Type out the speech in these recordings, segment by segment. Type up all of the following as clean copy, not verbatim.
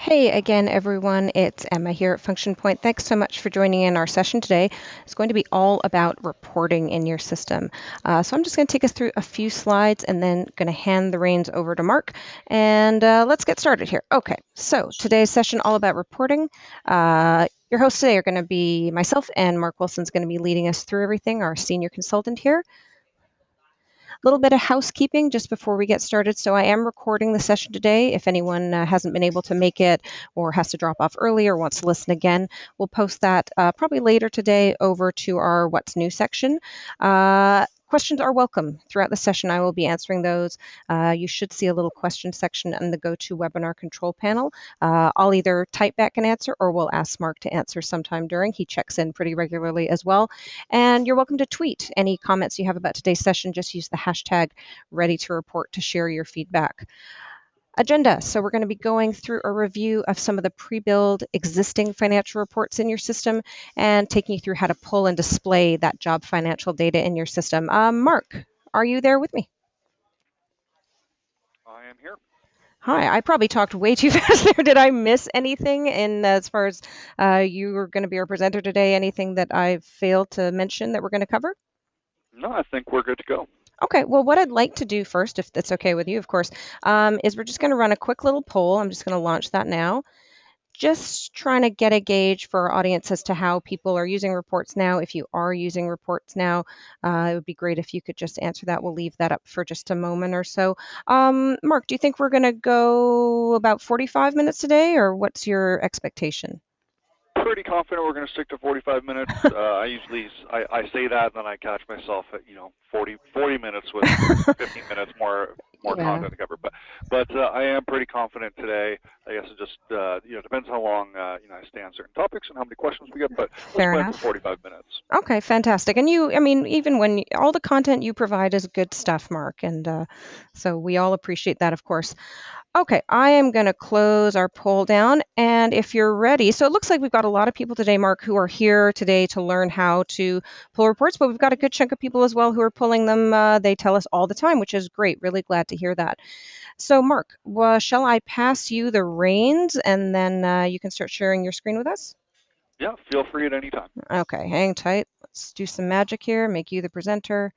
Hey again, everyone. It's Emma here at Function Point. Thanks so much for joining in our session today. It's going to be all about reporting in your system. So I'm just going to take us through a few slides and then going to hand the reins over to Mark. And let's get started here. Okay, so today's session all about reporting. Your hosts today are going to be myself, and Mark Wilson's going to be leading us through everything, our senior consultant here. A little bit of housekeeping just before we get started. So I am recording the session today. If anyone hasn't been able to make it or has to drop off early or wants to listen again, we'll post that probably later today over to our What's New section. Questions are welcome. Throughout the session, I will be answering those. You should see a little question section in the GoToWebinar control panel. I'll either type back an answer or we'll ask Mark to answer sometime during. He checks in pretty regularly as well. And you're welcome to tweet any comments you have about today's session. Just use the hashtag #ReadyToReport to share your feedback. Agenda. So we're going to be going through a review of some of the pre-built existing financial reports in your system and taking you through how to pull and display that job financial data in your system. Mark, are you there with me? I am here. Hi, I probably talked way too fast there. Did I miss anything in as far as you were going to be our presenter today? Anything that I failed to mention that we're going to cover? No, I think we're good to go. Okay, well, what I'd like to do first, if that's okay with you, of course, is we're just going to run a quick little poll. I'm just going to launch that now. Just trying to get a gauge for our audience as to how people are using reports now. If you are using reports now, it would be great if you could just answer that. We'll leave that up for just a moment or so. Mark, do you think we're going to go about 45 minutes today, or what's your expectation? Pretty confident we're going to stick to 45 minutes. I say that and then I catch myself at 40 minutes with 15 minutes more Yeah, content to cover. But I am pretty confident today. I guess it just depends how long I stay on certain topics and how many questions we get. But let's fair plan for enough. 45 minutes. Okay, fantastic. And you, I mean, even when all the content you provide is good stuff, Mark, and so we all appreciate that, of course. Okay, I am going to close our poll down. And if you're ready, so it looks like we've got a lot of people today, Mark, who are here today to learn how to pull reports, but we've got a good chunk of people as well who are pulling them. They tell us all the time, which is great. Really glad to hear that. So, Mark, shall I pass you the reins and then you can start sharing your screen with us? Yeah, feel free at any time. Okay, hang tight. Let's do some magic here, make you the presenter.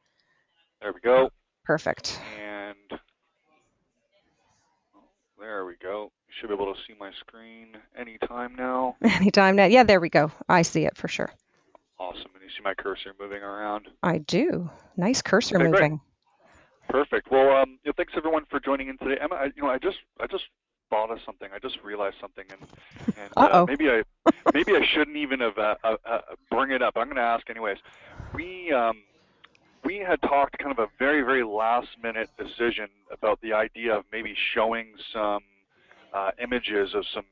There we go. Perfect. And there we go. You should be able to see my screen anytime now. Anytime now. Yeah, there we go. I see it for sure. Awesome. And you see my cursor moving around. I do. Nice cursor Okay, great. moving. Perfect. Well, thanks everyone for joining in today. Emma, I just thought of something. I just realized something, and Uh-oh. maybe I shouldn't even have bring it up. I'm going to ask anyways. We we had talked kind of a very last minute decision about the idea of maybe showing some images of some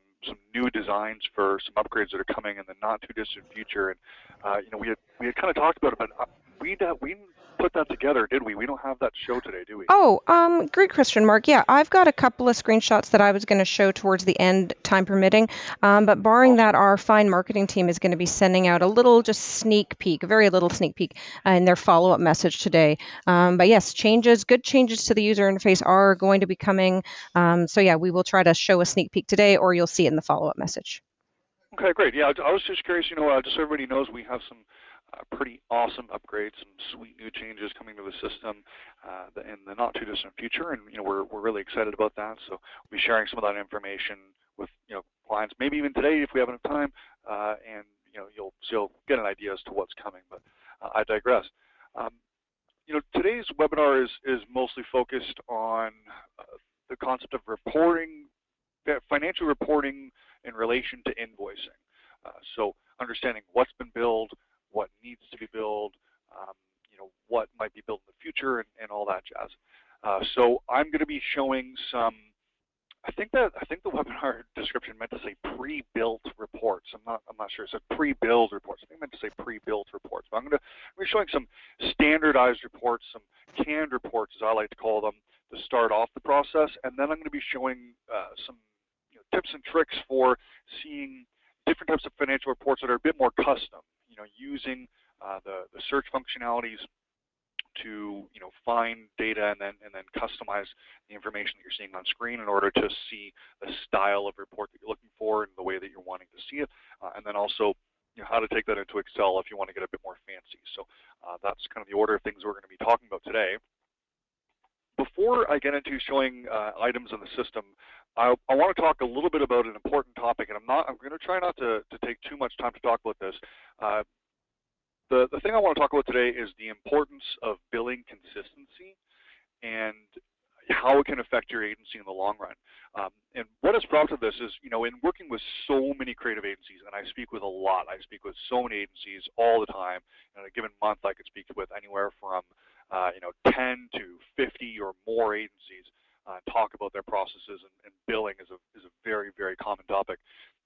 new designs for some upgrades that are coming in the not too distant future, and we had kind of talked about it, but we didn't put that together, did we? We don't have that show today, do we? Oh, great question, Mark. Yeah, I've got a couple of screenshots that I was going to show towards the end, time permitting. But barring Awesome. that, our fine marketing team is going to be sending out a little just sneak peek, a very little sneak peek in their follow-up message today. But yes, good changes to the user interface are going to be coming. So yeah, we will try to show a sneak peek today, or you'll see it in the follow-up message. Okay, great. Yeah, I was just curious, just so everybody knows, we have some pretty awesome upgrades, some sweet new changes coming to the system in the not too distant future, and we're really excited about that. So we'll be sharing some of that information with clients, maybe even today if we have enough time, and you'll get an idea as to what's coming. But I digress. Um, Today's webinar is mostly focused on the concept of reporting, financial reporting in relation to invoicing. So understanding what's been billed, what needs to be billed, what might be built in the future, and all that jazz. So I'm going to be showing some. I think the webinar description meant to say pre-built reports. I'm not sure. It said pre-build reports. I think it meant to say pre-built reports. But I'm going to be showing some standardized reports, some canned reports, as I like to call them, to start off the process, and then I'm going to be showing some tips and tricks for seeing different types of financial reports that are a bit more custom. Using the search functionalities to find data and then customize the information that you're seeing on screen in order to see the style of report that you're looking for and the way that you're wanting to see it, and then also how to take that into Excel if you want to get a bit more fancy. So that's kind of the order of things we're going to be talking about today. Before I get into showing items in the system, I want to talk a little bit about an important topic, and I'm going to try not to take too much time to talk about this. The thing I want to talk about today is the importance of billing consistency and how it can affect your agency in the long run. And what has prompted this is, in working with so many creative agencies, and I speak with a lot, I speak with so many agencies all the time. In a given month, I could speak with anywhere from 10 to 50 or more agencies, talk about their processes, and billing is a very, very common topic.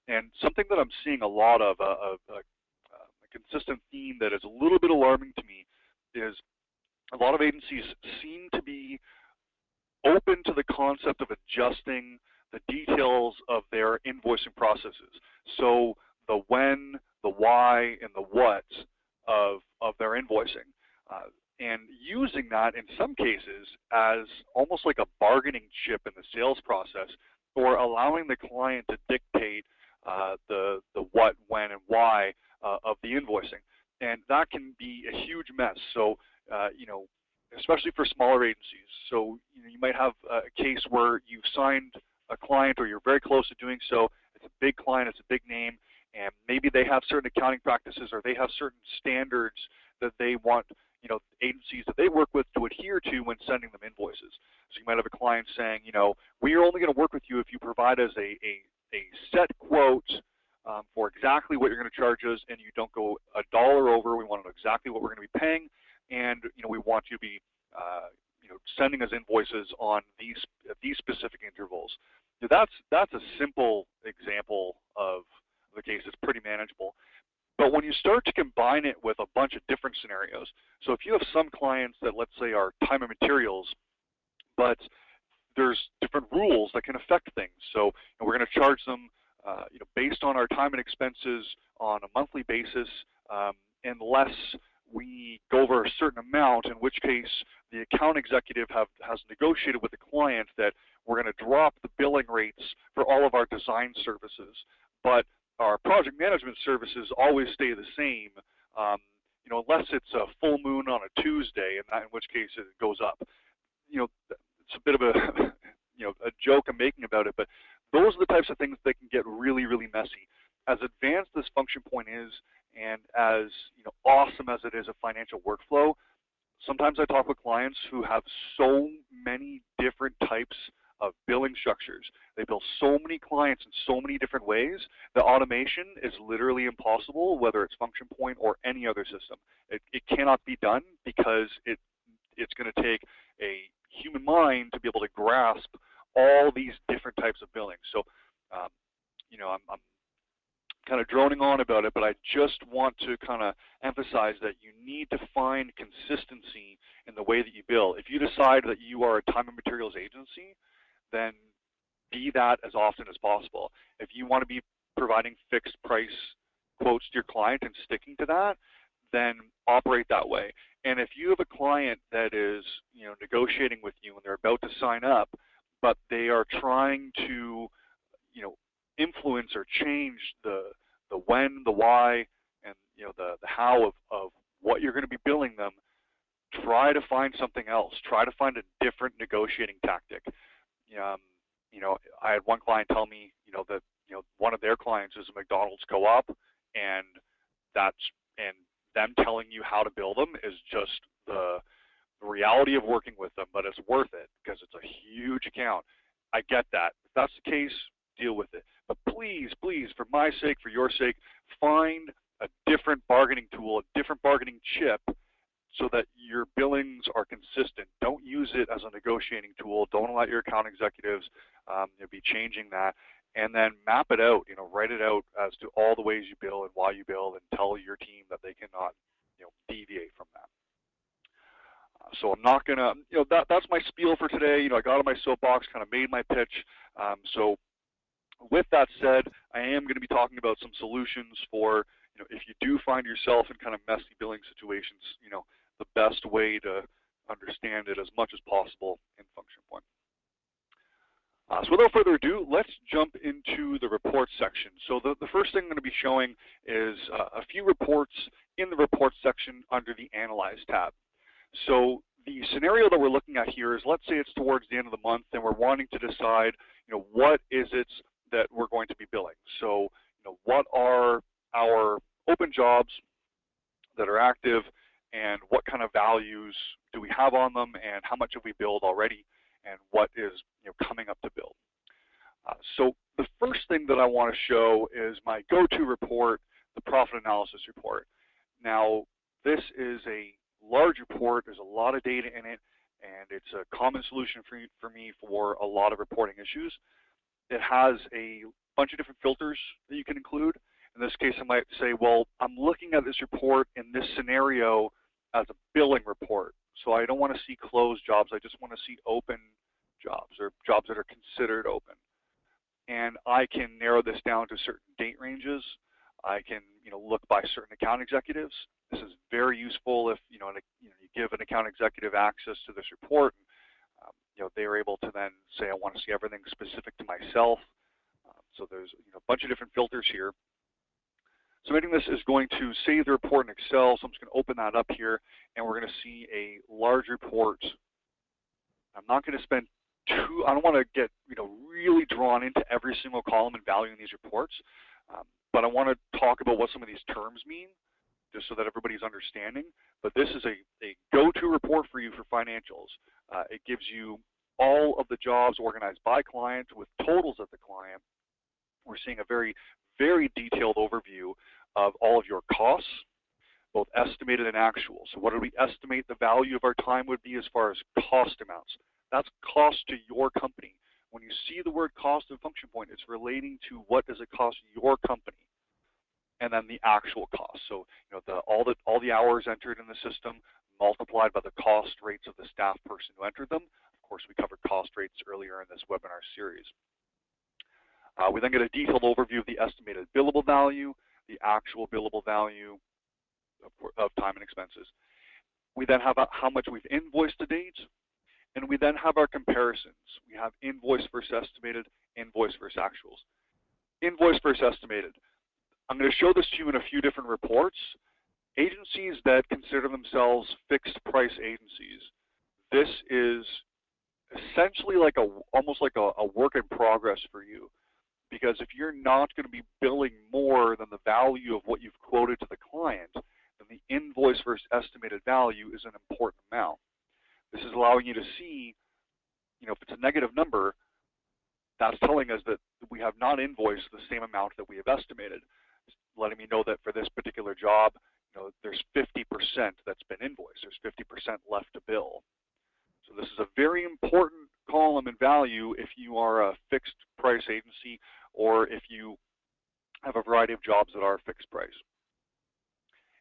And something that I'm seeing a lot of, a consistent theme that is a little bit alarming to me, is a lot of agencies seem to be open to the concept of adjusting the details of their invoicing processes. So the when, the why, and the what of their invoicing. And using that in some cases as almost like a bargaining chip in the sales process, or allowing the client to dictate the what, when, and why of the invoicing. And that can be a huge mess. So, especially for smaller agencies. So, you might have a case where you've signed a client, or you're very close to doing so. It's a big client, it's a big name, and maybe they have certain accounting practices, or they have certain standards that they want agencies that they work with to adhere to when sending them invoices. So you might have a client saying, we are only going to work with you if you provide us a set quote for exactly what you're going to charge us, and you don't go a dollar over. We want to know exactly what we're going to be paying, and we want you to be sending us invoices on these specific intervals. That's a simple example of the case. It's pretty manageable. But when you start to combine it with a bunch of different scenarios, so if you have some clients that, let's say, are time and materials, but there's different rules that can affect things. So we're going to charge them based on our time and expenses on a monthly basis, unless we go over a certain amount, in which case the account executive has negotiated with the client that we're going to drop the billing rates for all of our design services, but our project management services always stay the same, unless it's a full moon on a Tuesday, in which case it goes up. It's a bit of a a joke I'm making about it, but those are the types of things that can get really, really messy. As advanced this function point is, and as awesome as it is a financial workflow, sometimes I talk with clients who have so many different types of billing structures. They bill so many clients in so many different ways that automation is literally impossible, whether it's function point or any other system. It cannot be done because it's going to take a human mind to be able to grasp all these different types of billing. So, I'm kind of droning on about it, but I just want to kind of emphasize that you need to find consistency in the way that you bill. If you decide that you are a time and materials agency, then be that as often as possible. If you want to be providing fixed price quotes to your client and sticking to that, then operate that way. And if you have a client that is negotiating with you and they're about to sign up, but they are trying to influence or change the when, the why, and the how of what you're going to be billing them, try to find something else. Try to find a different negotiating tactic. I had one client tell me that one of their clients is a McDonald's co-op, and them telling you how to bill them is just the reality of working with them, but it's worth it because it's a huge account. I get that. If that's the case, deal with it. But please, please, for my sake, for your sake, find a different bargaining tool, a different bargaining chip, so that your billings are consistent. Don't use it as a negotiating tool. Don't let your account executives be changing that. And then map it out, write it out as to all the ways you bill and why you bill, and tell your team that they cannot, deviate from that. So I'm not gonna, that's my spiel for today. I got on my soapbox, kind of made my pitch. So with that said, I am going to be talking about some solutions for, if you do find yourself in kind of messy billing situations, the best way to understand it as much as possible in Function Point. So without further ado, let's jump into the reports section. So the first thing I'm going to be showing is a few reports in the reports section under the Analyze tab. So the scenario that we're looking at here is, let's say it's towards the end of the month and we're wanting to decide, what is it that we're going to be billing. So, what are our open jobs that are active, and what kind of values do we have on them, and how much have we billed already, and what is coming up to bill. So the first thing that I want to show is my go-to report, the profit analysis report. Now, this is a large report. There's a lot of data in it, and it's a common solution for me for a lot of reporting issues. It has a bunch of different filters that you can include. In this case, I might say, well, I'm looking at this report in this scenario as a billing report. So I don't want to see closed jobs. I just want to see open jobs, or jobs that are considered open. And I can narrow this down to certain date ranges. I can look by certain account executives. This is very useful if you give an account executive access to this report. They are able to then say, I want to see everything specific to myself. So there's a bunch of different filters here. Submitting this is going to save the report in Excel, so I'm just going to open that up here, and we're going to see a large report. I'm not going to spend I don't want to get really drawn into every single column and value in these reports, but I want to talk about what some of these terms mean, just so that everybody's understanding. But this is a go-to report for you for financials. It gives you all of the jobs organized by client with totals at the client. We're seeing a very, very detailed overview of all of your costs, both estimated and actual. So what do we estimate the value of our time would be as far as cost amounts? That's cost to your company. When you see the word cost in Function Point, it's relating to what does it cost your company, and then the actual cost. So all the hours entered in the system multiplied by the cost rates of the staff person who entered them. Of course, we covered cost rates earlier in this webinar series. We then get a detailed overview of the estimated billable value, the actual billable value of time and expenses. We then have how much we've invoiced to date, and we then have our comparisons. We have invoice versus estimated, invoice versus actuals. Invoice versus estimated. I'm going to show this to you in a few different reports. Agencies that consider themselves fixed price agencies, this is essentially like almost like a work in progress for you. Because if you're not going to be billing more than the value of what you've quoted to the client, then the invoice versus estimated value is an important amount. This is allowing you to see, if it's a negative number, that's telling us that we have not invoiced the same amount that we have estimated. It's letting me know that for this particular job, there's 50% that's been invoiced. There's 50% left to bill. So this is a very important column in value if you are a fixed price agency or if you have a variety of jobs that are fixed price.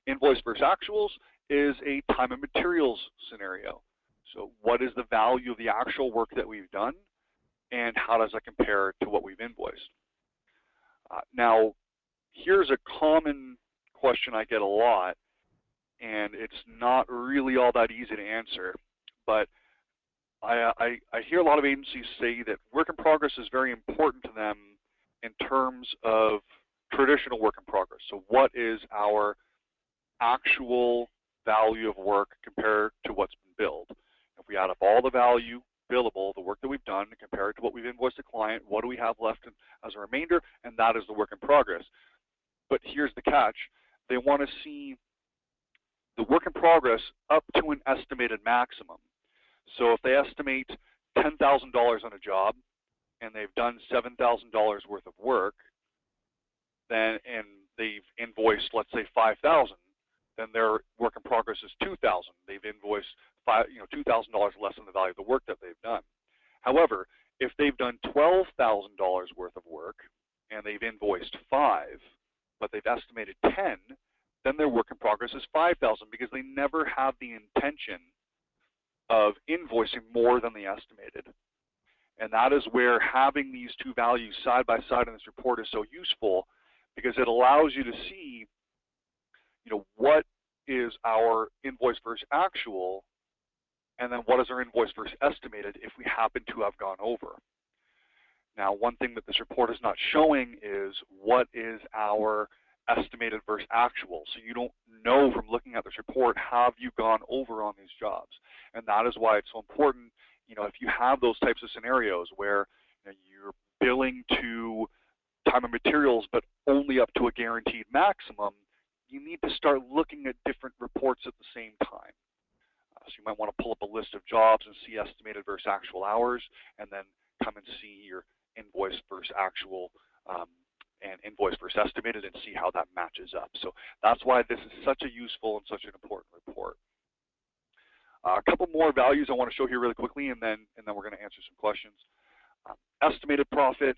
Invoice versus actuals is a time and materials scenario. So what is the value of the actual work that we've done, and how does that compare to what we've invoiced? Now, here's a common question I get a lot, and it's not really all that easy to answer, but I hear a lot of agencies say that work in progress is very important to them in terms of traditional work in progress. So what is our actual value of work compared to what's been billed? If we add up all the value billable, the work that we've done, and compare it to what we've invoiced the client, what do we have left as a remainder? And that is the work in progress. But here's the catch. They want to see the work in progress up to an estimated maximum. So if they estimate $10,000 on a job and they've done $7,000 worth of work, then and they've invoiced, let's say, $5,000, then their work in progress is $2,000. They've invoiced $2,000 less than the value of the work that they've done. However, if they've done $12,000 worth of work and they've invoiced $5,000, but they've estimated $10,000, then their work in progress is $5,000 because they never have the intention of invoicing more than they estimated. And that is where having these two values side by side in this report is so useful, because it allows you to see, what is our invoice versus actual, and then what is our invoice versus estimated if we happen to have gone over. Now, one thing that this report is not showing is what is our estimated versus actual. So you don't know from looking at this report, have you gone over on these jobs? And that is why it's so important, if you have those types of scenarios where you're billing to time and materials but only up to a guaranteed maximum, you need to start looking at different reports at the same time. So you might want to pull up a list of jobs and see estimated versus actual hours, and then come and see your invoice versus actual and invoice versus estimated and see how that matches up. So that's why this is such a useful and such an important report. A couple more values I want to show here really quickly, and then we're going to answer some questions. Estimated profit,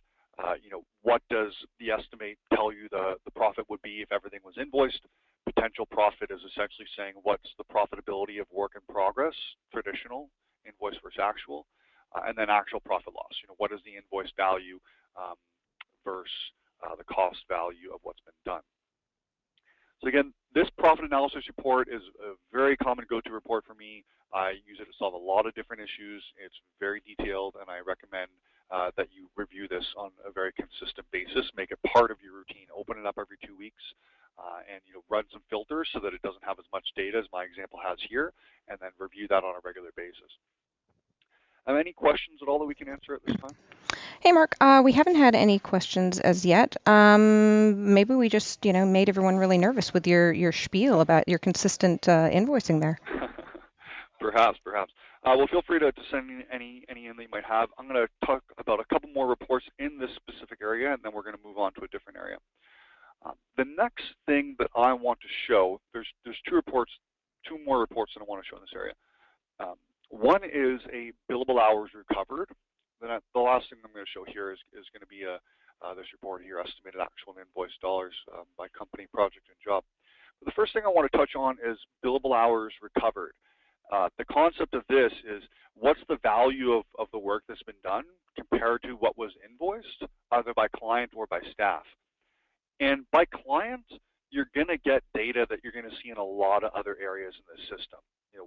what does the estimate tell you the profit would be if everything was invoiced? Potential profit is essentially saying what's the profitability of work in progress, traditional, invoice versus actual, and then actual profit loss. What is the invoice value versus the cost value of what's been done. So again, this profit analysis report is a very common go-to report for me. I use it to solve a lot of different issues. It's very detailed, and I recommend that you review this on a very consistent basis. Make it part of your routine. Open it up every 2 weeks, and run some filters so that it doesn't have as much data as my example has here, and then review that on a regular basis. Any questions at all that we can answer at this time? Hey, Mark, we haven't had any questions as yet. Maybe we just, made everyone really nervous with your spiel about your consistent invoicing there. Perhaps. Well, feel free to send any in that you might have. I'm going to talk about a couple more reports in this specific area, and then we're going to move on to a different area. The next thing that I want to show, there's two more reports that I want to show in this area. One is a billable hours recovered. Then the last thing I'm going to show here is going to be this report here, estimated actual and invoice dollars by company, project, and job. But the first thing I want to touch on is billable hours recovered. The concept of this is what's the value of the work that's been done compared to what was invoiced, either by client or by staff. And by client, you're going to get data that you're going to see in a lot of other areas in the system.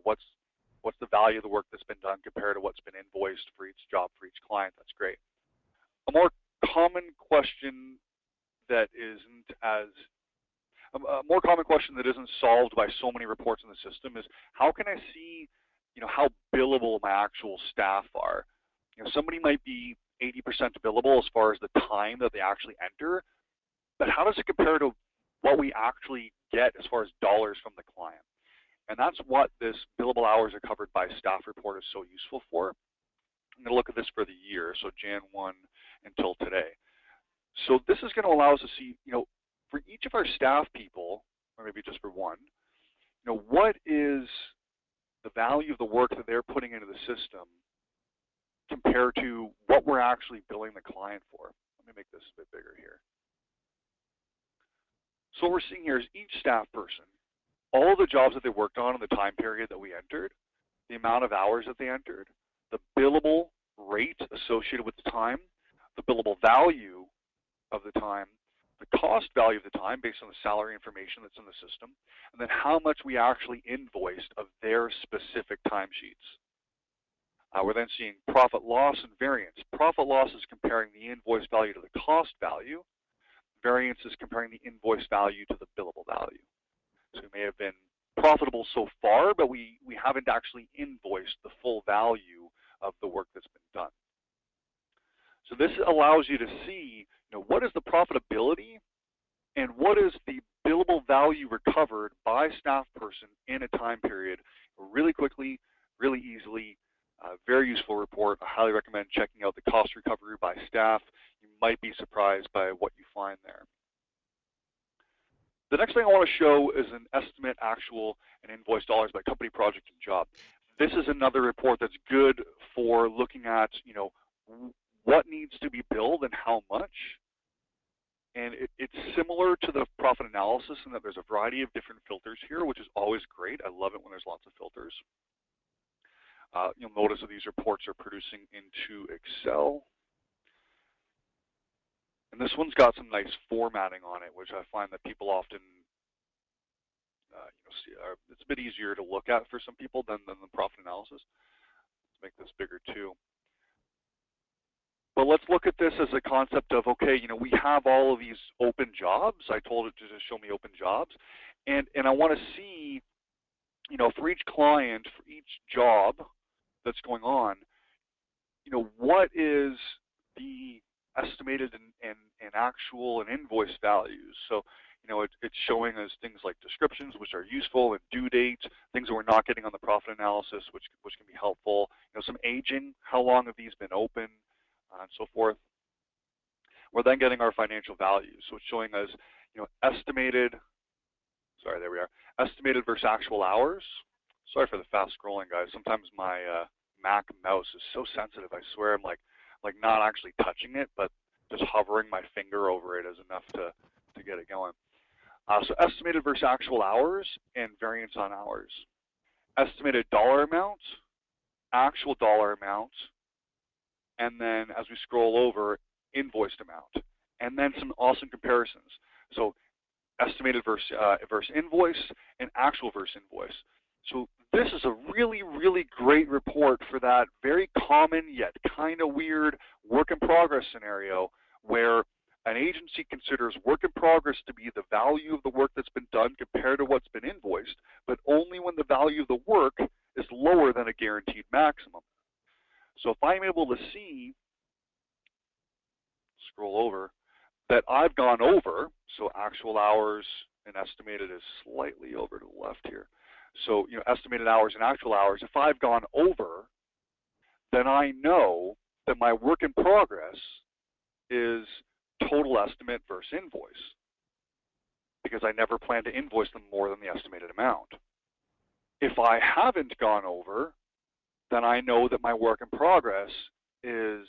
What's the value of the work that's been done compared to what's been invoiced for each job, for each client? That's great. A more common question that isn't solved by so many reports in the system is how can I see, how billable my actual staff are? Somebody might be 80% billable as far as the time that they actually enter, but how does it compare to what we actually get as far as dollars from the client? And that's what this billable hours are covered by staff report is so useful for. I'm going to look at this for the year, so Jan 1 until today. So this is going to allow us to see, for each of our staff people, or maybe just for one, what is the value of the work that they're putting into the system compared to what we're actually billing the client for. Let me make this a bit bigger here. So what we're seeing here is each staff person, all the jobs that they worked on in the time period that we entered, the amount of hours that they entered, the billable rate associated with the time, the billable value of the time, the cost value of the time based on the salary information that's in the system, and then how much we actually invoiced of their specific timesheets. We're then seeing profit loss and variance. Profit loss is comparing the invoice value to the cost value. Variance is comparing the invoice value to the billable value. So we may have been profitable so far, but we haven't actually invoiced the full value of the work that's been done. So this allows you to see, what is the profitability and what is the billable value recovered by staff person in a time period really quickly, really easily. Very useful report. I highly recommend checking out the cost recovery by staff. You might be surprised by what you find there. The next thing I want to show is an estimate, actual, and invoice dollars by company, project, and job. This is another report that's good for looking at, what needs to be billed and how much. And it's similar to the profit analysis in that there's a variety of different filters here, which is always great. I love it when there's lots of filters. You'll notice that these reports are producing into Excel. And this one's got some nice formatting on it, which I find that people often it's a bit easier to look at for some people than the profit analysis. Let's make this bigger too. But let's look at this as a concept of, okay, we have all of these open jobs. I told it to just show me open jobs. And I want to see, for each client, for each job that's going on, what is the estimated and actual and invoice values. So, it's showing us things like descriptions, which are useful, and due dates, things that we're not getting on the profit analysis, which can be helpful. Some aging, how long have these been open, and so forth. We're then getting our financial values. So it's showing us, estimated, sorry, there we are, estimated versus actual hours. Sorry for the fast scrolling, guys. Sometimes my Mac mouse is so sensitive. I swear I'm like not actually touching it, but just hovering my finger over it is enough to get it going. So estimated versus actual hours and variance on hours. Estimated dollar amount, actual dollar amount, and then as we scroll over, invoiced amount, and then some awesome comparisons. So estimated versus invoice and actual versus invoice. So this is a really, really great report for that very common yet kind of weird work in progress scenario where an agency considers work in progress to be the value of the work that's been done compared to what's been invoiced, but only when the value of the work is lower than a guaranteed maximum. So if I'm able to see, scroll over, that I've gone over, so actual hours and estimated is slightly over to the left here. So, estimated hours and actual hours, if I've gone over, then I know that my work in progress is total estimate versus invoice, because I never plan to invoice them more than the estimated amount. If I haven't gone over, then I know that my work in progress is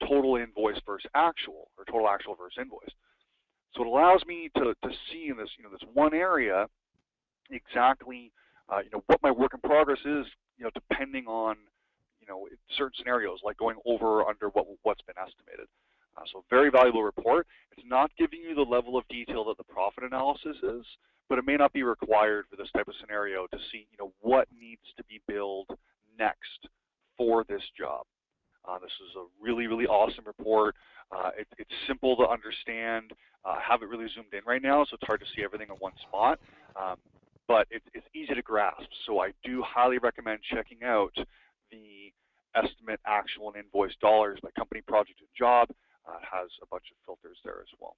total invoice versus actual, or total actual versus invoice. So it allows me to see in this, this one area exactly, what my work in progress is, depending on, certain scenarios, like going over or under what's been estimated. So very valuable report. It's not giving you the level of detail that the profit analysis is, but it may not be required for this type of scenario to see, what needs to be billed next for this job. This is a really, really awesome report. It's simple to understand. I have it really zoomed in right now, so it's hard to see everything in one spot. But it's easy to grasp. So I do highly recommend checking out the estimate, actual, and invoice dollars by company, project, and job. It has a bunch of filters there as well.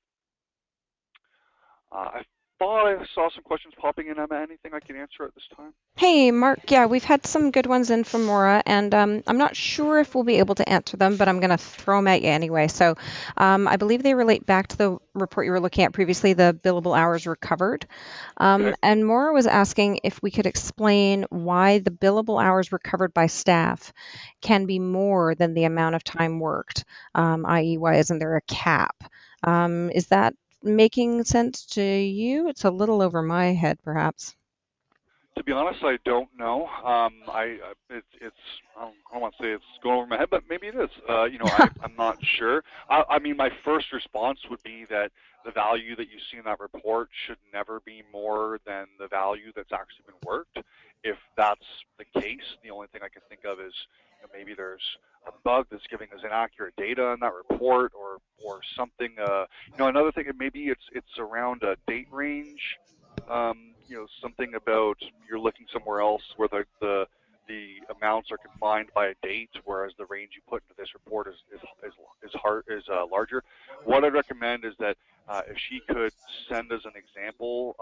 I thought I saw some questions popping in, Emma. Anything I can answer at this time? Hey, Mark. Yeah, we've had some good ones in from Maura, and I'm not sure if we'll be able to answer them, but I'm going to throw them at you anyway. So I believe they relate back to the report you were looking at previously, the billable hours recovered. Okay. And Maura was asking if we could explain why the billable hours recovered by staff can be more than the amount of time worked, i.e., why isn't there a cap? Is that making sense to you? It's a little over my head, perhaps. To be honest, I don't know. It's I don't want to say it's going over my head, but maybe it is. I'm not sure. I mean, my first response would be that the value that you see in that report should never be more than the value that's actually been worked. If that's the case, the only thing I can think of is maybe there's a bug that's giving us inaccurate data in that report, or something. Another thing, maybe it's around a date range. Something about you're looking somewhere else where the amounts are confined by a date, whereas the range you put into this report is larger. What I'd recommend is that if she could send us an example,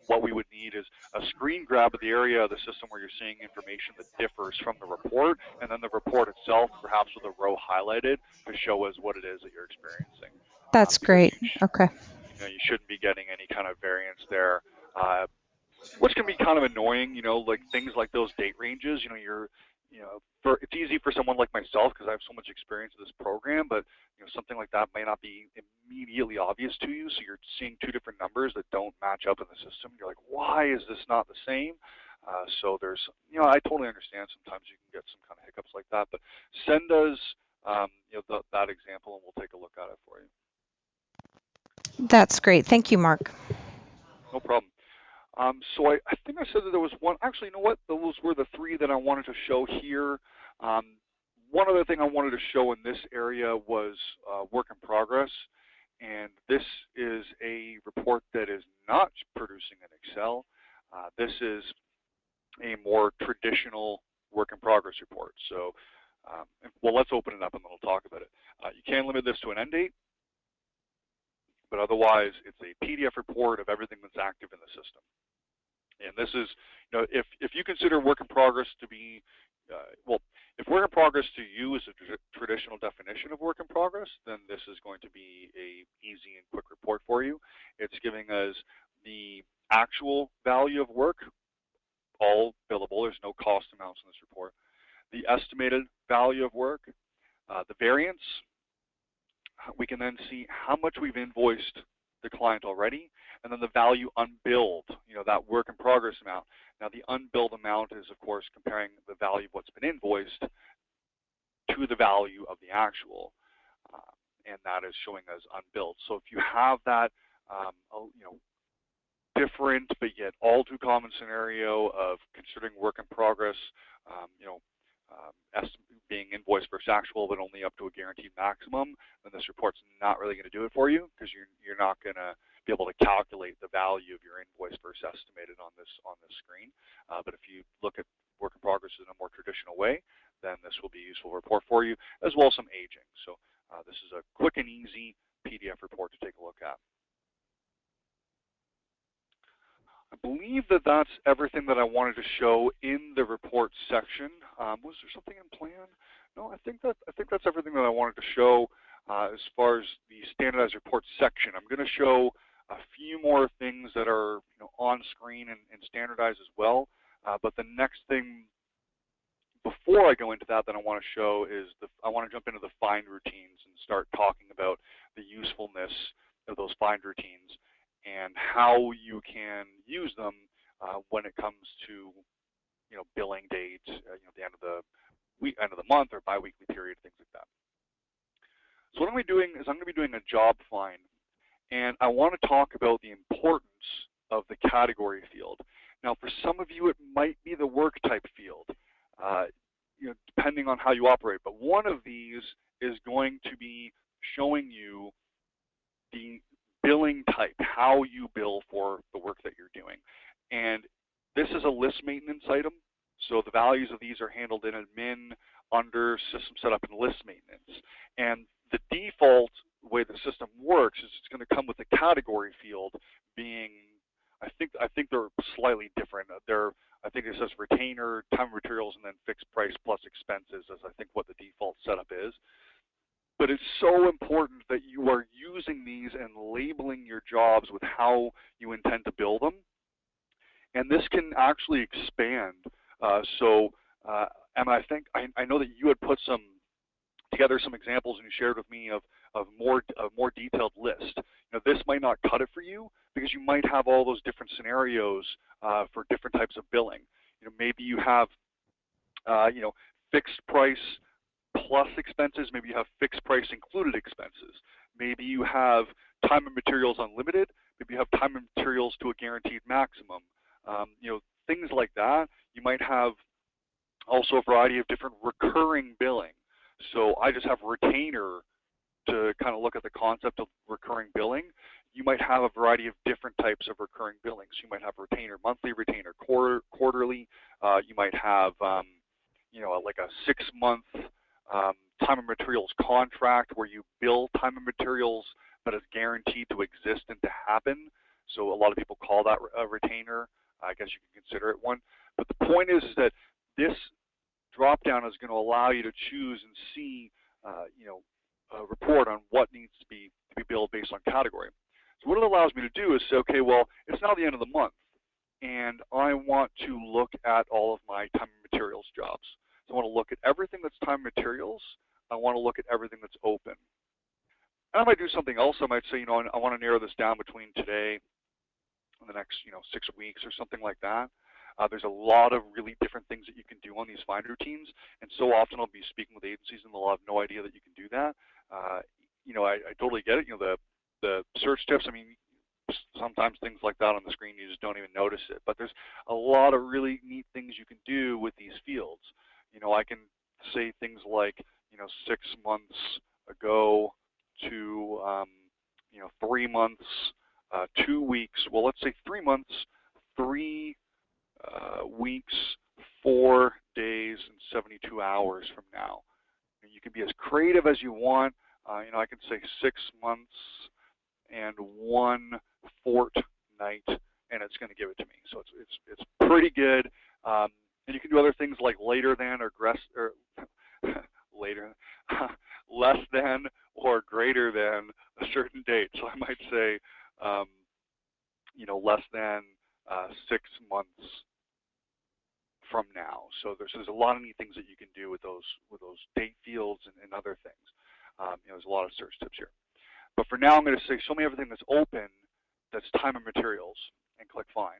what we would need is a screen grab of the area of the system where you're seeing information that differs from the report, and then the report itself, perhaps with a row highlighted, to show us what it is that you're experiencing. That's Because great. Okay. you shouldn't be getting any kind of variance there, which can be kind of annoying. Like things like those date ranges. It's easy for someone like myself because I have so much experience with this program, but something like that may not be immediately obvious to you. So you're seeing two different numbers that don't match up in the system. You're like, why is this not the same? So there's, I totally understand. Sometimes you can get some kind of hiccups like that, but send us, that example, and we'll take a look at it for you. That's great. Thank you, Mark. No problem. So I think I said that there was one. Actually, you know what? Those were the three that I wanted to show here. Um, one other thing I wanted to show in this area was work in progress. And this is a report that is not producing in Excel. This is a more traditional work in progress report. So, well, let's open it up and then we'll talk about it. You can limit this to an end date, but otherwise it's a PDF report of everything that's active in the system. And this is, you know, if you consider work in progress to be, well, if work in progress to you is a traditional definition of work in progress, then this is going to be a easy and quick report for you. It's giving us the actual value of work, all billable. There's no cost amounts in this report. The estimated value of work, the variance. We can then see how much we've invoiced the client already, and then the value unbilled, you know, that work in progress amount. Now the unbilled amount is of course comparing the value of what's been invoiced to the value of the actual, and that is showing as unbilled. So if you have that, you know, different but yet all too common scenario of considering work in progress, you know, being invoiced versus actual, but only up to a guaranteed maximum, then this report's not really going to do it for you, because you're not going to be able to calculate the value of your invoice versus estimated on this screen. But if you look at work in progress in a more traditional way, then this will be a useful report for you, as well as some aging. So this is a quick and easy PDF report to take a look at. I believe that that's everything that I wanted to show in the report section. Was there something in plan? No, I think that's everything that I wanted to show as far as the standardized report section. I'm going to show a few more things that are, you know, on screen and standardized as well. But the next thing before I go into that I want to show is I want to jump into the find routines and start talking about the usefulness of those find routines and how you can use them when it comes to, you know, billing dates, you know, the end of the week, end of the month, or biweekly period, things like that. So what I'm going to be doing is I'm going to be doing a job find, and I want to talk about the importance of the category field. Now, for some of you, it might be the work type field, you know, depending on how you operate. But one of these is going to be showing you the billing type, how you bill for the work that you're doing. And this is a list maintenance item, so the values of these are handled in admin under system setup and list maintenance. And the default way the system works is it's going to come with the category field being, I think they're slightly different. I think it says retainer, time and materials, and then fixed price plus expenses as I think what the default setup is. But it's so important that you are using these and labeling your jobs with how you intend to bill them. And this can actually expand. Emma, I know that you had put together some examples and you shared with me of more detailed list. You know, this might not cut it for you because you might have all those different scenarios for different types of billing. You know, maybe you have you know, fixed price plus expenses. Maybe you have fixed price included expenses. Maybe you have time and materials unlimited. Maybe you have time and materials to a guaranteed maximum. You know, things like that. You might have also a variety of different recurring billing. So I just have retainer to kind of look at the concept of recurring billing. You might have a variety of different types of recurring billings. You might have retainer monthly, retainer quarterly. You might have you know, like a 6-month time and materials contract where you bill time and materials, but it's guaranteed to exist and to happen. So a lot of people call that a retainer. I guess you can consider it one. But the point is that this drop-down is going to allow you to choose and see, you know, a report on what needs to be billed based on category. So what it allows me to do is say, okay, well, it's now the end of the month, and I want to look at all of my time and materials jobs. So I want to look at everything that's time and materials. I want to look at everything that's open. And I might do something else. I might say, you know, I want to narrow this down between today and the next, you know, 6 weeks or something like that. There's a lot of really different things that you can do on these find routines, and so often I'll be speaking with agencies and they'll have no idea that you can do that. You know, I totally get it. You know, the search tips, I mean, sometimes things like that on the screen, you just don't even notice it. But there's a lot of really neat things you can do with these fields. I can say things like, 6 months ago to, 3 months, 2 weeks. Well, let's say 3 months, 3 weeks, 4 days, and 72 hours from now. And you can be as creative as you want. I can say 6 months and 1 fortnight, and it's going to give it to me. So it's pretty good. And you can do other things like later than or later, less than or greater than a certain date. So I might say, less than 6 months from now. So there's a lot of neat things that you can do with those date fields and other things. There's a lot of search tips here. But for now, I'm going to say, show me everything that's open, that's time and materials, and click Find.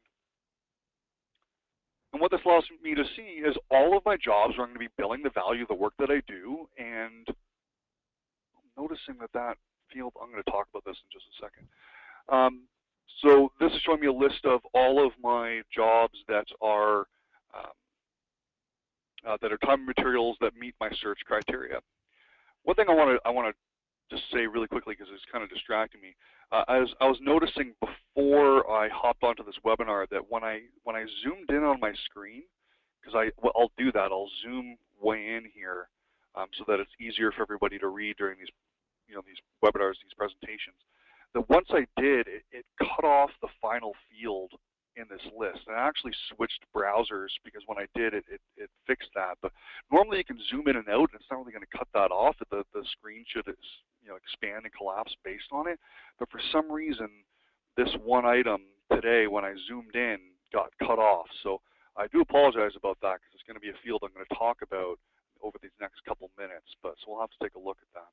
And what this allows me to see is all of my jobs where I'm going to be billing the value of the work that I do. And I'm noticing that field, I'm going to talk about this in just a second. So this is showing me a list of all of my jobs that are time and materials that meet my search criteria. One thing I want to just say really quickly, because it's kind of distracting me. I was noticing before I hopped onto this webinar that when I zoomed in on my screen, because I'll do that, I'll zoom way in here so that it's easier for everybody to read during these these webinars, these presentations. That once I did, it cut off the final field in this list. And I actually switched browsers because when I did, it fixed that. But normally you can zoom in and out, and it's not really going to cut that off. The screen should expand and collapse based on it. But for some reason, this one item today, when I zoomed in, got cut off. So I do apologize about that, because it's going to be a field I'm going to talk about over these next couple minutes. But so we'll have to take a look at that.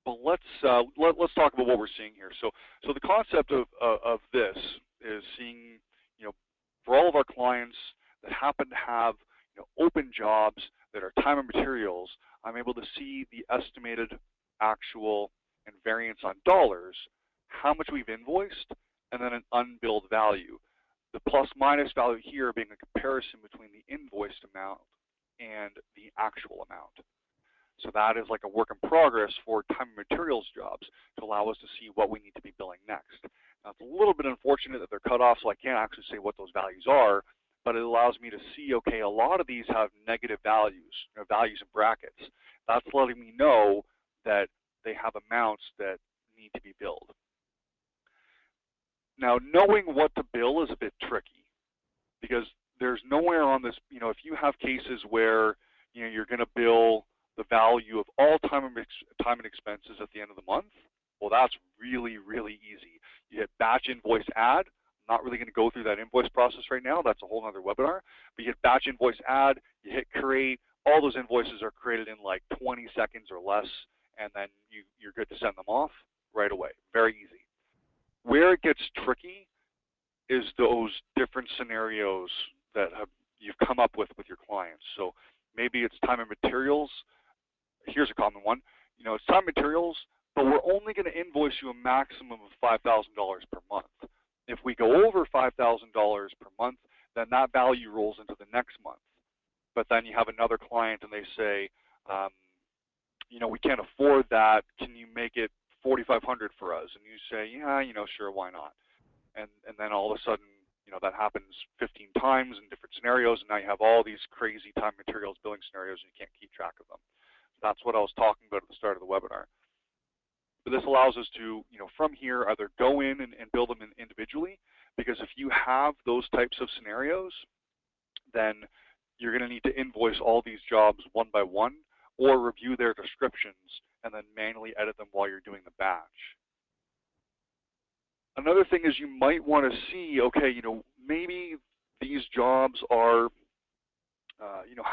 But let's talk about what we're seeing here. So the concept of this is seeing, for all of our clients that happen to have open jobs that are time and materials, I'm able to see the estimated actual and variance on dollars, how much we've invoiced, and then an unbilled value. The plus minus value here being a comparison between the invoiced amount and the actual amount. So that is like a work in progress for time and materials jobs to allow us to see what we need to be billing next. Now, it's a little bit unfortunate that they're cut off, so I can't actually say what those values are, but it allows me to see, okay, a lot of these have negative values, values in brackets. That's letting me know that they have amounts that need to be billed. Now, knowing what to bill is a bit tricky, because there's nowhere on this, if you have cases where, you're going to bill the value of all time and expenses at the end of the month, well, that's really, really easy. You hit batch invoice add. I'm not really going to go through that invoice process right now. That's a whole other webinar. But you hit batch invoice add, you hit create. All those invoices are created in like 20 seconds or less, and then you're good to send them off right away. Very easy. Where it gets tricky is those different scenarios that you've come up with your clients. So maybe it's time and materials. Here's a common one. It's time and materials, but we're only going to invoice you a maximum of $5,000 per month. If we go over $5,000 per month, then that value rolls into the next month. But then you have another client and they say, we can't afford that. Can you make it $4,500 for us? And you say, yeah, sure, why not? And then all of a sudden, that happens 15 times in different scenarios, and now you have all these crazy time materials billing scenarios, and you can't keep track of them. That's what I was talking about at the start of the webinar. But this allows us to, from here, either go in and build them individually, because if you have those types of scenarios, then you're going to need to invoice all these jobs one by one, or review their descriptions and then manually edit them while you're doing the batch. Another thing is you might want to see, okay, maybe these jobs are,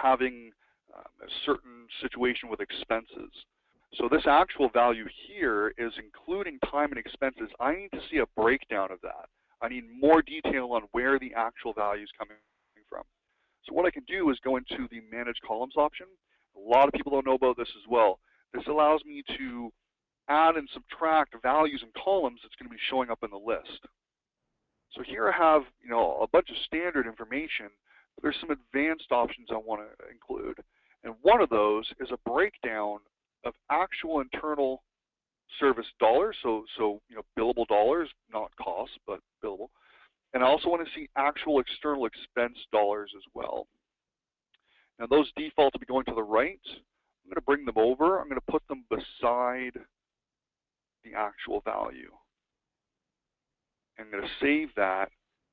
having a certain situation with expenses. So this actual value here is including time and expenses. I need to see a breakdown of that. I need more detail on where the actual value is coming from. So what I can do is go into the Manage Columns option. A lot of people don't know about this as well. This allows me to add and subtract values and columns that's going to be showing up in the list. So here I have, a bunch of standard information, but there's some advanced options I want to include. And one of those is a breakdown of actual internal service dollars, so billable dollars, not costs, but billable. And I also want to see actual external expense dollars as well. Now those default to be going to the right. I'm going to bring them over. I'm going to put them beside the actual value. I'm going to save that,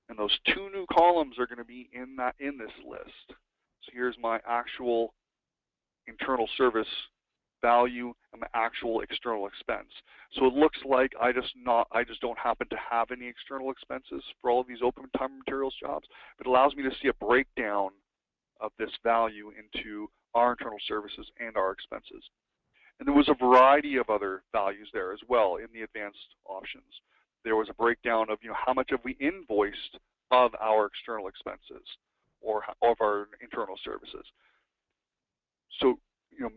and those two new columns are going to be in this list. So here's my actual internal service value and my actual external expense. So it looks like I just don't happen to have any external expenses for all of these open time materials jobs, but it allows me to see a breakdown of this value into our internal services and our expenses. And there was a variety of other values there as well in the advanced options. There was a breakdown of how much have we invoiced of our external expenses or of our internal services. So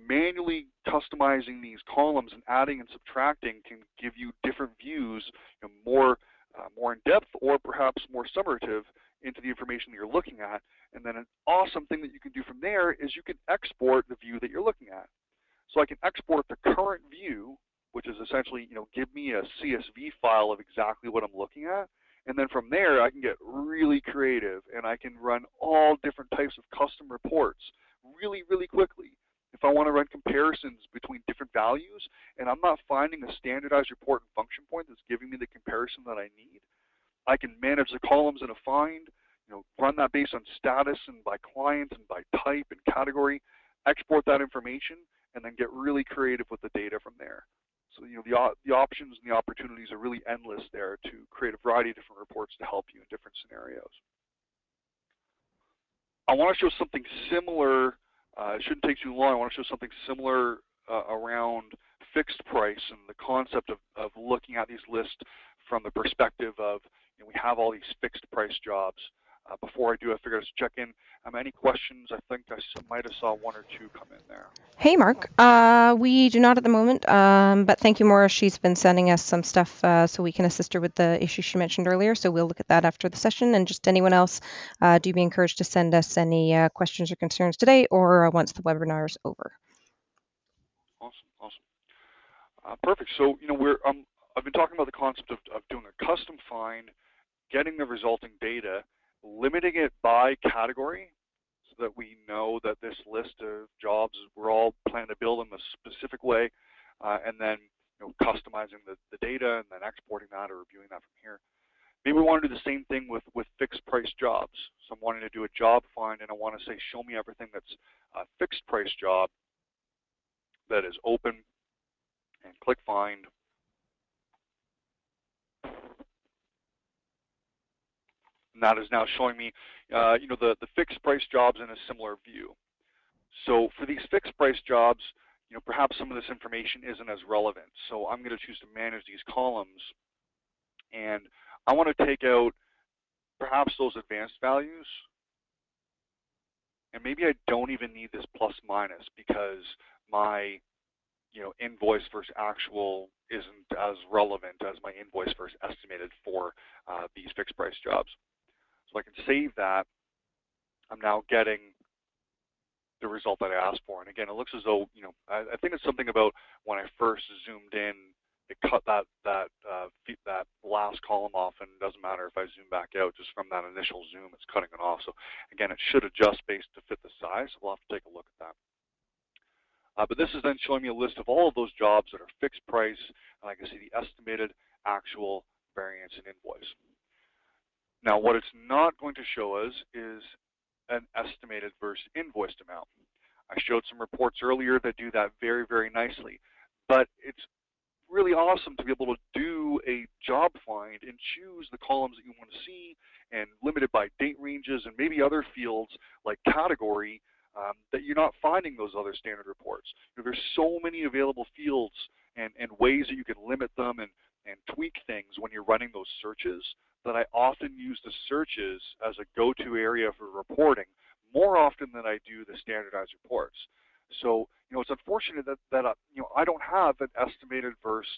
manually customizing these columns and adding and subtracting can give you different views, more in depth or perhaps more summative into the information that you're looking at. And then an awesome thing that you can do from there is you can export the view that you're looking at. So I can export the current view, which is essentially, give me a CSV file of exactly what I'm looking at. And then from there, I can get really creative and I can run all different types of custom reports really, really quickly. If I want to run comparisons between different values and I'm not finding a standardized report and function point that's giving me the comparison that I need, I can manage the columns in a find, run that based on status and by client and by type and category, export that information, and then get really creative with the data from there. So the options and the opportunities are really endless there to create a variety of different reports to help you in different scenarios. I want to show something similar. It shouldn't take too long. I want to show something similar around fixed price and the concept of looking at these lists from the perspective of we have all these fixed price jobs. Before I do, I figured I'd check in. Any questions? I think I might have saw one or two come in there. Hey, Mark. We do not at the moment, but thank you, Maura. She's been sending us some stuff so we can assist her with the issue she mentioned earlier. So we'll look at that after the session. And just anyone else, do be encouraged to send us any questions or concerns today or once the webinar is over. Awesome. Perfect. So I've been talking about the concept of doing a custom find, getting the resulting data, limiting it by category so that we know that this list of jobs we're all planning to build in a specific way, and then customizing the data and then exporting that or reviewing that from here. Maybe we want to do the same thing with fixed price jobs. So I'm wanting to do a job find and I want to say show me everything that's a fixed price job that is open, and click find. And that is now showing me, the fixed price jobs in a similar view. So for these fixed price jobs, perhaps some of this information isn't as relevant. So I'm going to choose to manage these columns, and I want to take out perhaps those advanced values. And maybe I don't even need this plus minus because my invoice versus actual isn't as relevant as my invoice versus estimated for these fixed price jobs. So I can save that. I'm now getting the result that I asked for. And again, it looks as though, I think it's something about when I first zoomed in, it cut that last column off, and it doesn't matter if I zoom back out, just from that initial zoom, it's cutting it off. So again, it should adjust based to fit the size. So we'll have to take a look at that. But this is then showing me a list of all of those jobs that are fixed price, and I can see the estimated, actual, variance, and invoice. Now, what it's not going to show us is an estimated versus invoiced amount. I showed some reports earlier that do that very, very nicely, but it's really awesome to be able to do a job find and choose the columns that you want to see and limit it by date ranges and maybe other fields like category that you're not finding those other standard reports. There's so many available fields and ways that you can limit them and tweak things when you're running those searches that I often use the searches as a go-to area for reporting more often than I do the standardized reports. So, it's unfortunate that I don't have an estimated versus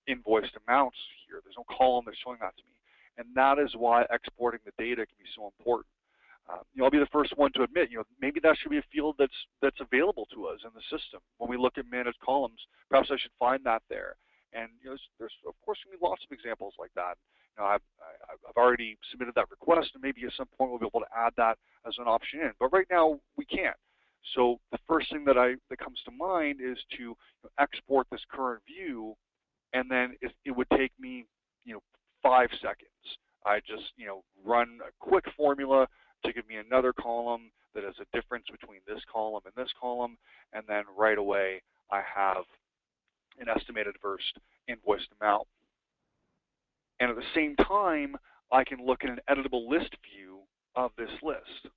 invoiced amounts here. There's no column that's showing that to me. And that is why exporting the data can be so important. I'll be the first one to admit, maybe that should be a field that's available to us in the system. When we look at managed columns, perhaps I should find that there. And there's of course going to be lots of examples like that. I've already submitted that request, and maybe at some point we'll be able to add that as an option in. But right now we can't. So the first thing that comes to mind is to export this current view, and then it would take me 5 seconds. I just run a quick formula to give me another column that is a difference between this column and this column, and then right away I have an estimated versus invoiced amount. And at the same time, I can look at an editable list view of this list.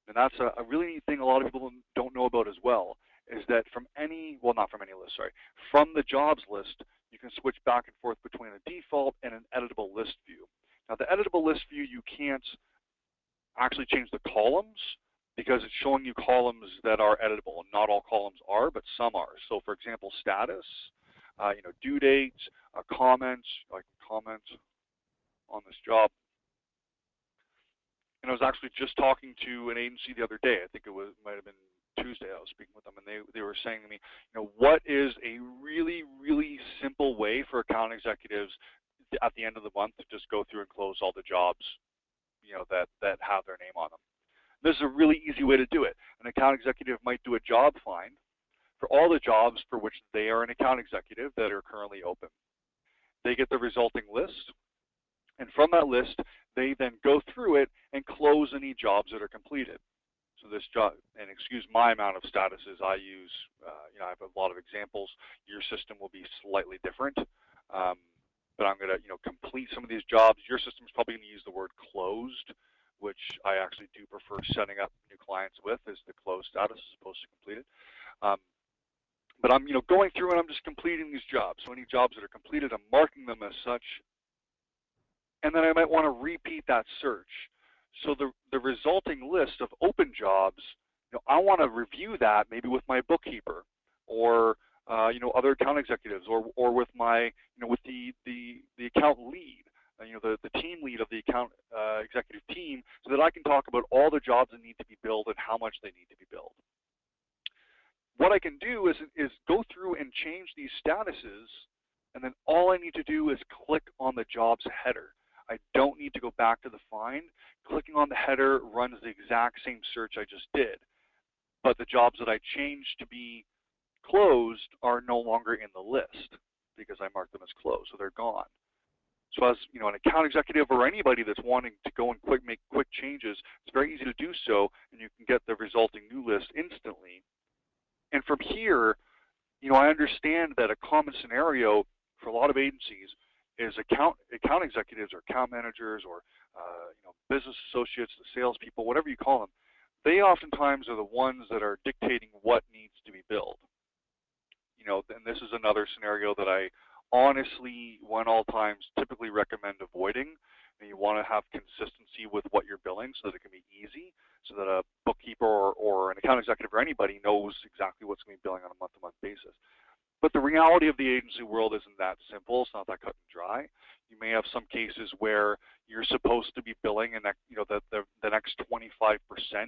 And that's a really neat thing a lot of people don't know about as well, is that from not from any list, sorry, from the jobs list, you can switch back and forth between a default and an editable list view. Now the editable list view, you can't actually change the columns because it's showing you columns that are editable, and not all columns are, but some are. So for example, status, due dates, comments, I can comment on this job. And I was actually just talking to an agency the other day. I think might have been Tuesday. I was speaking with them, and they were saying to me, what is a really, really simple way for account executives at the end of the month to just go through and close all the jobs, that have their name on them. This is a really easy way to do it. An account executive might do a job find for all the jobs for which they are an account executive that are currently open. They get the resulting list, and from that list, they then go through it and close any jobs that are completed. So this job, and excuse my amount of statuses I use, I have a lot of examples. Your system will be slightly different, but I'm going to, complete some of these jobs. Your system is probably going to use the word closed, which I actually do prefer setting up new clients with, is the closed status as opposed to completed. But I'm, going through and I'm just completing these jobs. So any jobs that are completed, I'm marking them as such. And then I might want to repeat that search. So the resulting list of open jobs, I want to review that maybe with my bookkeeper, or other account executives, or with my with the account lead, the team lead of the account executive team, so that I can talk about all the jobs that need to be billed and how much they need to be billed. What I can do is go through and change these statuses, and then all I need to do is click on the job's header. I don't need to go back to the find. Clicking on the header runs the exact same search I just did, but the jobs that I changed to be closed are no longer in the list because I marked them as closed, so they're gone. So as an account executive or anybody that's wanting to go and make quick changes, it's very easy to do so, and you can get the resulting new list instantly. And from here, I understand that a common scenario for a lot of agencies is account executives or account managers or business associates, the salespeople, whatever you call them. They oftentimes are the ones that are dictating what needs to be billed. And this is another scenario that I honestly, when all times, typically recommend avoiding. And you want to have consistency with what you're billing so that it can be easy, so that a bookkeeper or an account executive or anybody knows exactly what's going to be billing on a month-to-month basis. But the reality of the agency world isn't that simple. It's not that cut and dry. You may have some cases where you're supposed to be billing and the next 25%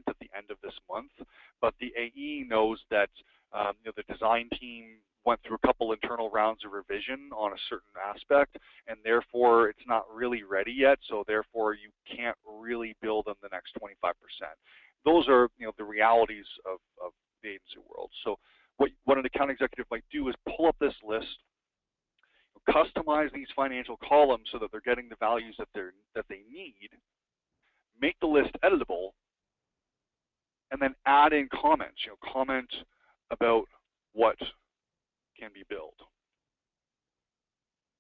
at the end of this month, but the AE knows that the design team went through a couple internal rounds of revision on a certain aspect, and therefore it's not really ready yet, so therefore you can't really bill them the next 25%. Those are the realities of the agency world. So what an account executive might do is pull up this list, customize these financial columns so that they're getting the values that they need, make the list editable, and then add in comments. Comment about what can be billed.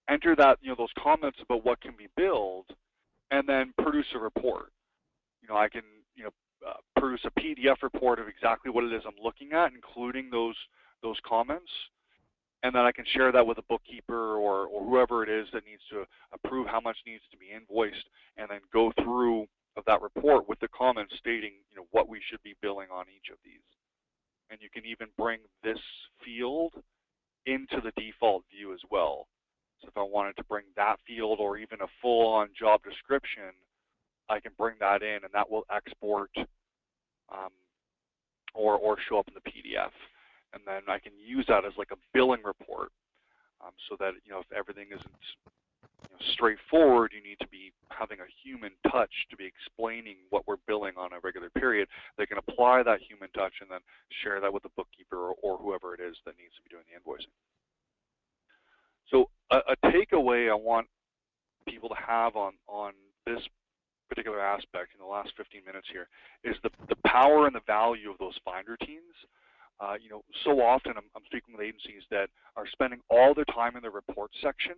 Enter that those comments about what can be billed, and then produce a report. I can produce a PDF report of exactly what it is I'm looking at, including those comments, and then I can share that with a bookkeeper or whoever it is that needs to approve how much needs to be invoiced, and then go through of that report with the comments stating what we should be billing on each of these. and you can even bring this field into the default view as well. So if I wanted to bring that field or even a full-on job description, I can bring that in, and that will export or show up in the PDF. And then I can use that as like a billing report, so that if everything isn't straightforward, you need to be having a human touch to be explaining what we're billing on a regular period. They can apply that human touch and then share that with the bookkeeper or whoever it is that needs to be doing the invoicing. So a takeaway I want people to have on this particular aspect in the last 15 minutes here is the power and the value of those find routines. So often I'm speaking with agencies that are spending all their time in the report section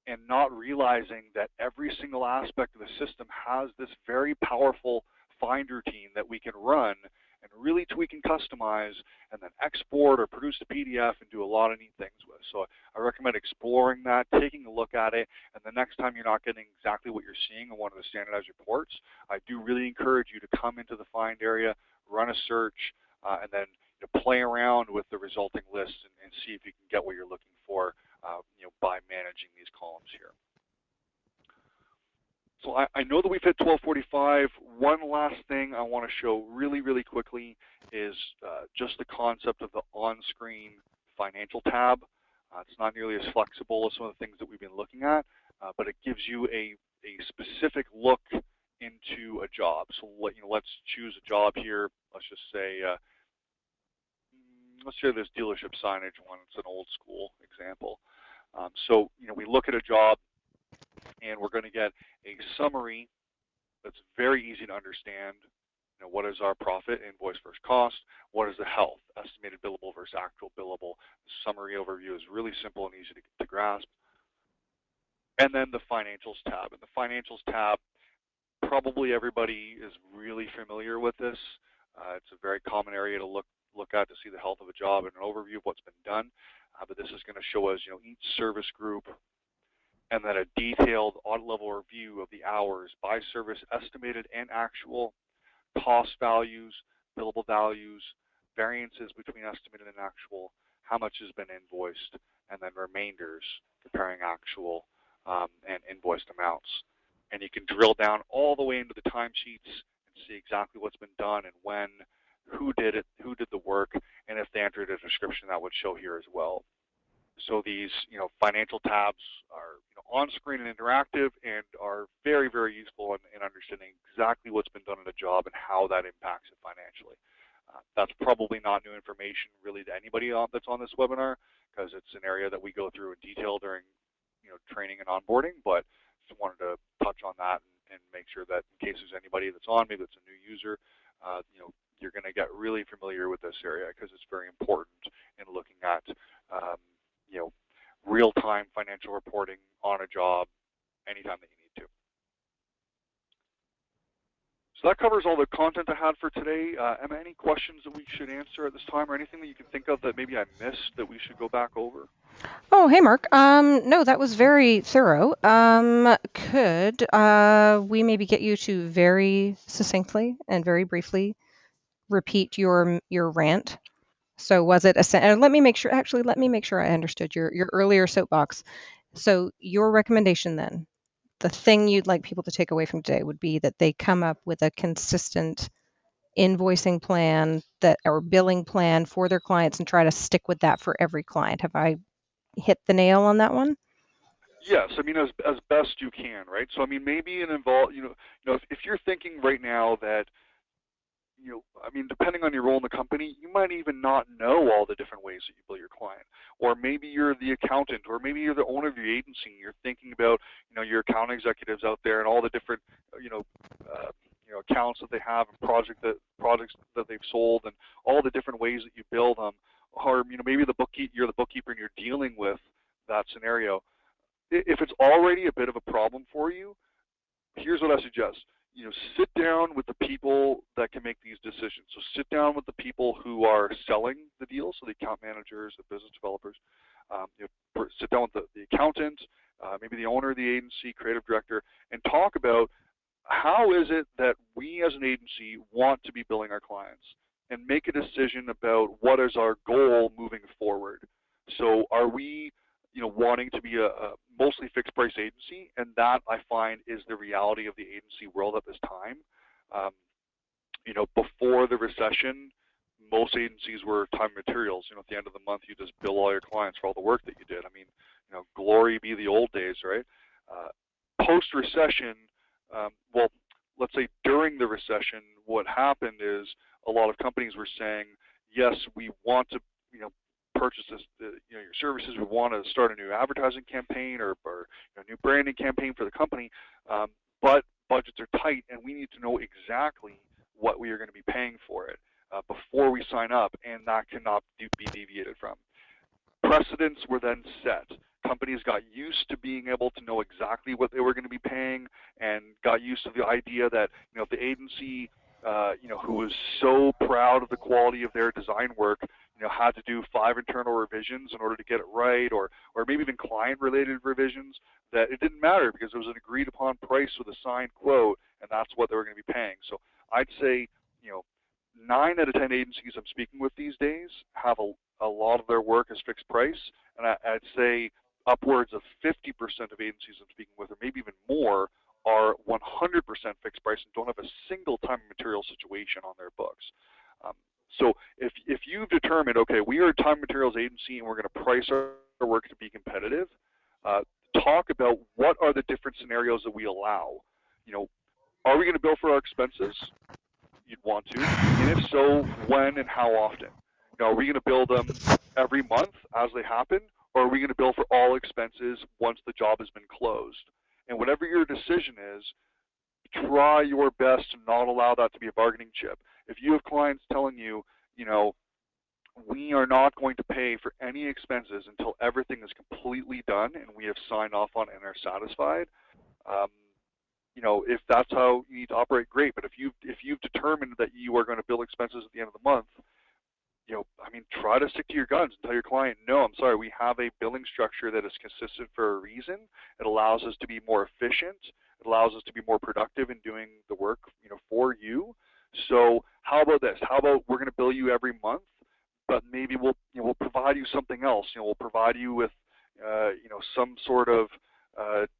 and not realizing that every single aspect of the system has this very powerful find routine that we can run and really tweak and customize and then export or produce a PDF and do a lot of neat things with. So I recommend exploring that, taking a look at it, and the next time you're not getting exactly what you're seeing in one of the standardized reports, I do really encourage you to come into the find area, run a search, and then play around with the resulting list and see if you can get what you're looking for by managing these columns here. So I know that we've hit 12:45. One last thing I want to show really, really quickly is just the concept of the on-screen financial tab. It's not nearly as flexible as some of the things that we've been looking at, but it gives you a specific look into a job. So let's choose a job here. Let's just say, let's say this dealership signage one. It's an old school example. So we look at a job, and we're going to get a summary that's very easy to understand. What is our profit, invoice versus cost? What is the health, estimated billable versus actual billable? The summary overview is really simple and easy to grasp. And then the financials tab. And the financials tab, probably everybody is really familiar with this. It's a very common area to look at to see the health of a job and an overview of what's been done. But this is going to show us, each service group, and then a detailed audit level review of the hours by service, estimated and actual, cost values, billable values, variances between estimated and actual, how much has been invoiced, and then remainders comparing actual and invoiced amounts. And you can drill down all the way into the timesheets and see exactly what's been done and when, who did it, who did the work, and if they entered a description, that would show here as well. So these, financial tabs are on screen and interactive and are very, very useful in understanding exactly what's been done in a job and how that impacts it financially. That's probably not new information really to anybody that's on this webinar, because it's an area that we go through in detail during training and onboarding, but just wanted to touch on that and make sure that in case there's anybody that's on, maybe that's a new user, you're going to get really familiar with this area because it's very important in looking at real-time financial reporting on a job anytime that you need to. So that covers all the content I had for today. Emma, any questions that we should answer at this time, or anything that you can think of that maybe I missed that we should go back over? Oh, hey, Mark. No, that was very thorough. Could we maybe get you to very succinctly and very briefly repeat your rant? So was it and let me make sure I understood your earlier soapbox. So your recommendation then, the thing you'd like people to take away from today would be that they come up with a consistent invoicing plan or billing plan for their clients and try to stick with that for every client. Have I hit the nail on that one? Yes, I mean as best you can, right? So I mean maybe it involves, if you're thinking right now that, I mean, depending on your role in the company, you might even not know all the different ways that you bill your client. Or maybe you're the accountant, or maybe you're the owner of your agency, and you're thinking about, your account executives out there and all the different, accounts that they have and projects that they've sold and all the different ways that you bill them. Or, maybe you're the bookkeeper and you're dealing with that scenario. If it's already a bit of a problem for you, here's what I suggest. Sit down with the people that can make these decisions. So sit down with the people who are selling the deal, so the account managers, the business developers. Sit down with the accountant, maybe the owner of the agency, creative director, and talk about how is it that we as an agency want to be billing our clients. and make a decision about what is our goal moving forward. So are we, wanting to be a mostly fixed price agency? And that I find is the reality of the agency world at this time. Um, before the recession, most agencies were time and materials. At the end of the month, you just bill all your clients for all the work that you did. I mean, glory be the old days, right? Post-recession, well, let's say during the recession, what happened is a lot of companies were saying, yes, we want to, purchase this, your services. We want to start a new advertising campaign or a new branding campaign for the company, but budgets are tight, and we need to know exactly what we are going to be paying for it before we sign up, and that cannot be deviated from. Precedents were then set. Companies got used to being able to know exactly what they were going to be paying, and got used to the idea that if the agency, who was so proud of the quality of their design work, had to do 5 internal revisions in order to get it right, or maybe even client-related revisions, that it didn't matter because it was an agreed-upon price with a signed quote, and that's what they were going to be paying. So I'd say, 9 out of 10 agencies I'm speaking with these days have a lot of their work as fixed price, and I'd say upwards of 50% of agencies I'm speaking with, or maybe even more, are 100% fixed price and don't have a single time and material situation on their books. So if you've determined, okay, we are a time and materials agency and we're going to price our work to be competitive, talk about what are the different scenarios that we allow. Are we going to bill for our expenses? You'd want to, and if so, when and how often? Are we going to bill them every month as they happen, or are we going to bill for all expenses once the job has been closed? And whatever your decision is, try your best to not allow that to be a bargaining chip. If you have clients telling you, we are not going to pay for any expenses until everything is completely done and we have signed off on it and are satisfied, if that's how you need to operate, great. But if you've determined that you are going to bill expenses at the end of the month, try to stick to your guns and tell your client, no, I'm sorry, we have a billing structure that is consistent for a reason. It allows us to be more efficient. It allows us to be more productive in doing the work, for you. So how about this? How about we're going to bill you every month, but maybe we'll provide you something else. We'll provide you with, some sort of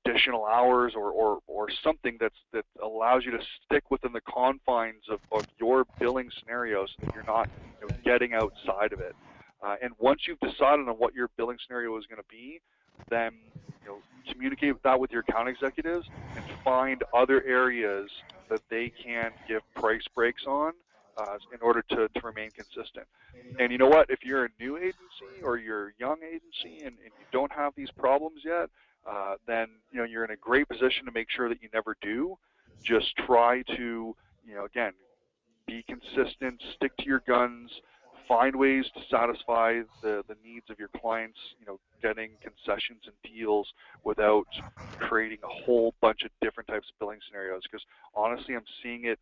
additional hours or something that allows you to stick within the confines of your billing scenarios so that you're not getting outside of it. And once you've decided on what your billing scenario is going to be, then communicate that with your account executives and find other areas that they can give price breaks on in order to remain consistent. And you know what? If you're a new agency or you're a young agency and you don't have these problems yet, then you're in a great position to make sure that you never do. Just try to, again, be consistent, stick to your guns, find ways to satisfy the needs of your clients, getting concessions and deals without creating a whole bunch of different types of billing scenarios. Because honestly, I'm seeing it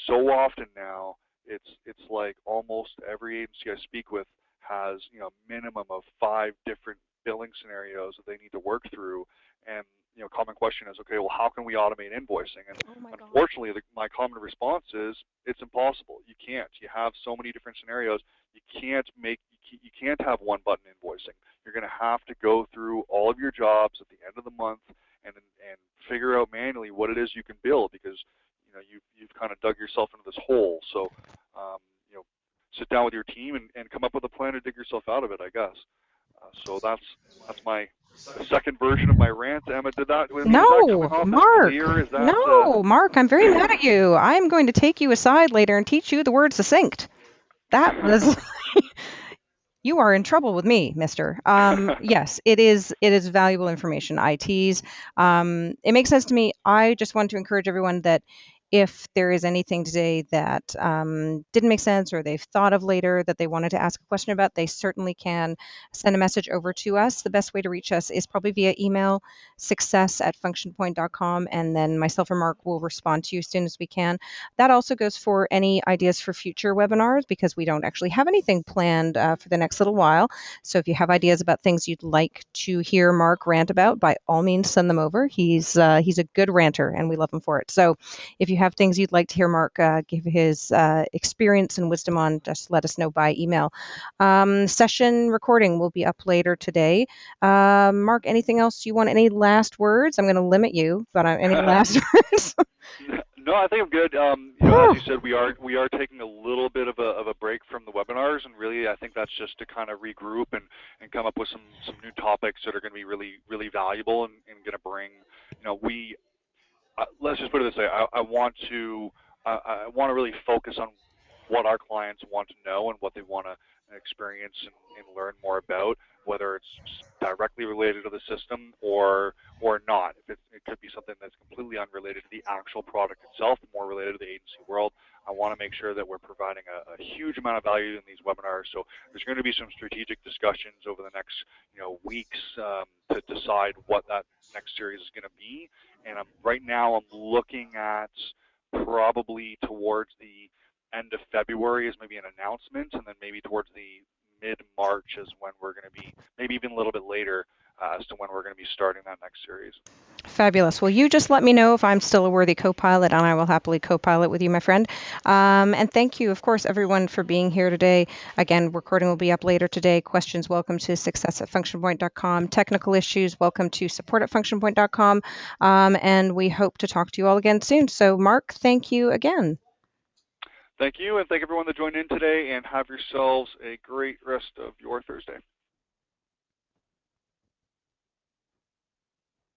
so often now. It's like almost every agency I speak with has a minimum of 5 different billing scenarios that they need to work through. And common question is, okay, well, how can we automate invoicing? And unfortunately, my common response is, it's impossible. You can't. You have so many different scenarios. You can't have one button invoicing. You're going to have to go through all of your jobs at the end of the month and figure out manually what it is you can bill, because you've kind of dug yourself into this hole. So sit down with your team and come up with a plan to dig yourself out of it, I guess. So that's my second version of my rant. Emma, did that No, Mark. Is that, no, Mark, I'm very mad at you. I'm going to take you aside later and teach you the word succinct. That was you are in trouble with me, mister. Yes, it is valuable information, ITs. It makes sense to me. I just want to encourage everyone that if there is anything today that didn't make sense or they've thought of later that they wanted to ask a question about, they certainly can send a message over to us. The best way to reach us is probably via email, success@functionpoint.com, and then myself or Mark will respond to you as soon as we can. That also goes for any ideas for future webinars, because we don't actually have anything planned for the next little while. So if you have ideas about things you'd like to hear Mark rant about, by all means send them over. He's a good ranter and we love him for it. So if you have things you'd like to hear Mark give his experience and wisdom on, just let us know by email. Session recording will be up later today. Mark, anything else you want? Any last words? I'm going to limit you, but any last words? No, I think I'm good. As you said, we are taking a little bit of a break from the webinars, and really, I think that's just to kind of regroup and come up with some new topics that are going to be really valuable and going to bring, we let's just put it this way. I want to really focus on what our clients want to know and what they want to experience and learn more about, whether it's directly related to the system or not. If it could be something that's completely unrelated to the actual product itself, more related to the agency world. I want to make sure that we're providing a huge amount of value in these webinars. So there's going to be some strategic discussions over the next weeks to decide what that next series is going to be. And right now I'm looking at probably towards the end of February is maybe an announcement, and then maybe towards the mid-March is when we're going to be, maybe even a little bit later as to when we're going to be starting that next series. Fabulous. Well, you just let me know if I'm still a worthy co-pilot, and I will happily co-pilot with you, my friend. And thank you, of course, everyone for being here today. Again, recording will be up later today. Questions, welcome to success@functionpoint.com. Technical issues, welcome to support@functionpoint.com. And we hope to talk to you all again soon. So, Mark, thank you again. Thank you, and thank everyone that joined in today, and have yourselves a great rest of your Thursday.